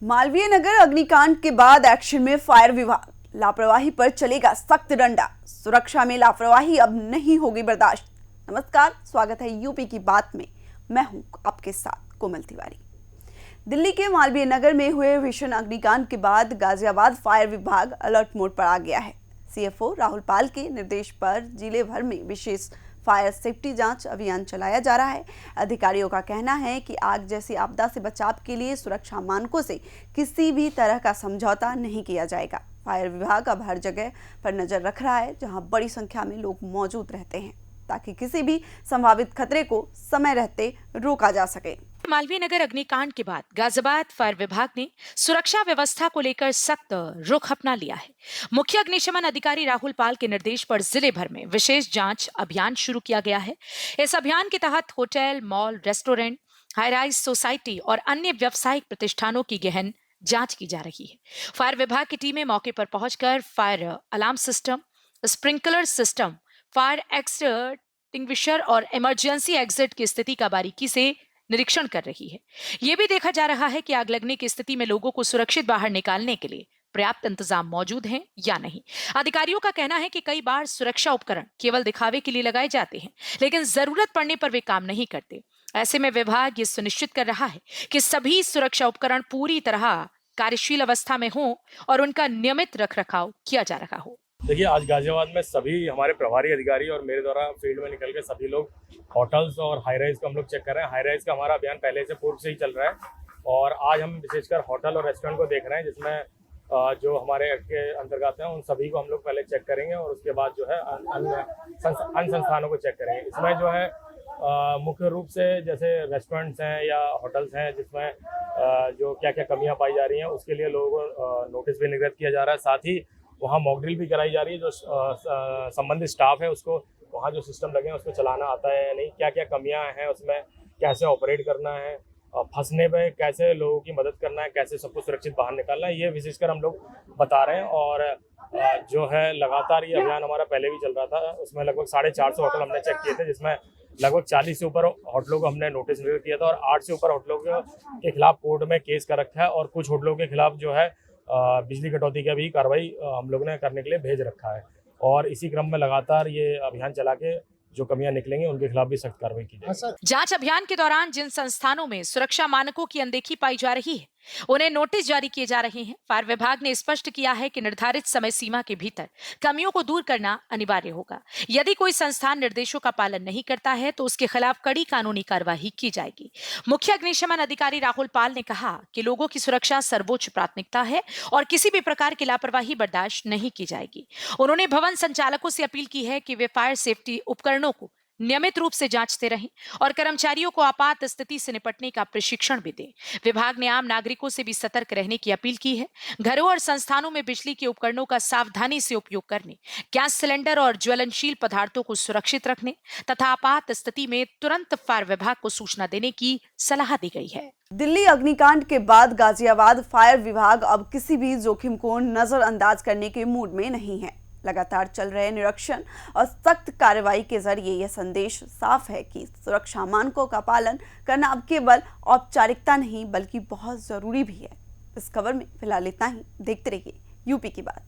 मालवीय नगर अग्निकांड के बाद एक्शन में फायर विभाग। लापरवाही पर चलेगा सख्त डंडा। सुरक्षा में लापरवाही अब नहीं होगी बर्दाश्त। नमस्कार, स्वागत है यूपी की बात में। मैं हूं आपके साथ कोमल तिवारी। दिल्ली के मालवीय नगर में हुए भीषण अग्निकांड के बाद गाजियाबाद फायर विभाग अलर्ट मोड पर आ गया है। सीएफओ राहुल पाल के निर्देश पर जिले भर में विशेष फायर सेफ्टी जांच अभियान चलाया जा रहा है। अधिकारियों का कहना है कि आग जैसी आपदा से बचाव के लिए सुरक्षा मानकों से किसी भी तरह का समझौता नहीं किया जाएगा। फायर विभाग अब हर जगह पर नजर रख रहा है जहां बड़ी संख्या में लोग मौजूद रहते हैं, ताकि किसी भी संभावित खतरे को समय रहते रोका जा सके। मालवीय नगर अग्निकांड के बाद गाजियाबाद फायर विभाग ने सुरक्षा व्यवस्था को लेकर सख्त रुख अपना लिया है। मुख्य अग्निशमन अधिकारी राहुल पाल के निर्देश पर जिले भर में विशेष जांच अभियान शुरू किया गया है। इस अभियान के तहत hotel, mall, restaurant, high rise society और अन्य व्यावसायिक प्रतिष्ठानों की गहन जांच की जा रही है। फायर विभाग की टीमें मौके पर पहुंचकर fire alarm system, sprinkler system, fire extinguisher और इमरजेंसी एग्जिट की स्थिति का बारीकी से निरीक्षण कर रही है। यह भी देखा जा रहा है कि आग लगने की स्थिति में लोगों को सुरक्षित बाहर निकालने के लिए पर्याप्त इंतजाम मौजूद हैं या नहीं। अधिकारियों का कहना है कि कई बार सुरक्षा उपकरण केवल दिखावे के लिए लगाए जाते हैं, लेकिन जरूरत पड़ने पर वे काम नहीं करते। ऐसे में विभाग ये सुनिश्चित कर रहा है कि सभी सुरक्षा उपकरण पूरी तरह कार्यशील अवस्था में हों और उनका नियमित रखरखाव किया जा रहा हो। देखिए, आज गाजियाबाद में सभी हमारे प्रभारी अधिकारी और मेरे द्वारा फील्ड में निकल के सभी लोग होटल्स और हाई राइज को हम लोग चेक कर रहे हैं। हाई राइज का हमारा अभियान पहले से पूर्व से ही चल रहा है और आज हम विशेषकर होटल और रेस्टोरेंट को देख रहे हैं, जिसमें जो हमारे एक्ट के अंतर्गत हैं उन सभी को हम लोग पहले चेक करेंगे और उसके बाद जो है अन्य संस्थानों को चेक करेंगे। इसमें जो है मुख्य रूप से जैसे रेस्टोरेंट्स हैं या होटल्स हैं जिसमें जो क्या क्या कमियाँ पाई जा रही हैं उसके लिए लोगों को नोटिस भी निर्गत किया जा रहा है। साथ ही वहाँ मॉक ड्रिल भी कराई जा रही है। जो संबंधित स्टाफ है उसको वहाँ जो सिस्टम लगे हैं उसको चलाना आता है या नहीं, क्या क्या कमियां हैं उसमें, कैसे ऑपरेट करना है, फंसने पे कैसे लोगों की मदद करना है, कैसे सबको सुरक्षित बाहर निकालना है, ये विशेषकर हम लोग बता रहे हैं। और जो है लगातार ये अभियान हमारा पहले भी चल रहा था। उसमें लगभग 450 होटल हमने चेक किए थे, जिसमें लगभग 40 से ऊपर होटलों को हमने नोटिस निर्गत किया था और 8 से ऊपर होटलों के खिलाफ कोर्ट में केस कर रखा है और कुछ होटलों के खिलाफ जो है बिजली कटौती का भी कार्रवाई हम लोग ने करने के लिए भेज रखा है। और इसी क्रम में लगातार ये अभियान चला के जो कमियां निकलेंगी उनके खिलाफ भी सख्त कार्रवाई की जाएगी। जांच अभियान के दौरान जिन संस्थानों में सुरक्षा मानकों की अनदेखी पाई जा रही है उन्हें नोटिस जारी किए जा रहे हैं। फायर विभाग ने स्पष्ट किया है कि निर्धारित समय सीमा के भीतर कमियों को दूर करना अनिवार्य होगा। यदि कोई संस्थान निर्देशों का पालन नहीं करता है तो उसके खिलाफ कड़ी कानूनी कार्यवाही की जाएगी। मुख्य अग्निशमन अधिकारी राहुल पाल ने कहा कि लोगों की सुरक्षा सर्वोच्च प्राथमिकता है और किसी भी प्रकार की लापरवाही बर्दाश्त नहीं की जाएगी। उन्होंने भवन संचालकों से अपील की है कि वे फायर सेफ्टी उपकरणों को नियमित रूप से जांचते रहें और कर्मचारियों को आपात स्थिति से निपटने का प्रशिक्षण भी दें। विभाग ने आम नागरिकों से भी सतर्क रहने की अपील की है। घरों और संस्थानों में बिजली के उपकरणों का सावधानी से उपयोग करने, गैस सिलेंडर और ज्वलनशील पदार्थों को सुरक्षित रखने तथा आपात स्थिति में तुरंत फायर विभाग को सूचना देने की सलाह दी गई है। दिल्ली अग्निकांड के बाद गाजियाबाद फायर विभाग अब किसी भी जोखिम को नजरअंदाज करने के मूड में नहीं है। लगातार चल रहे निरीक्षण और सख्त कार्रवाई के जरिए यह संदेश साफ है कि सुरक्षा मानकों का पालन करना अब केवल औपचारिकता नहीं बल्कि बहुत जरूरी भी है। इस खबर में फिलहाल इतना ही। देखते रहिए यूपी की बात।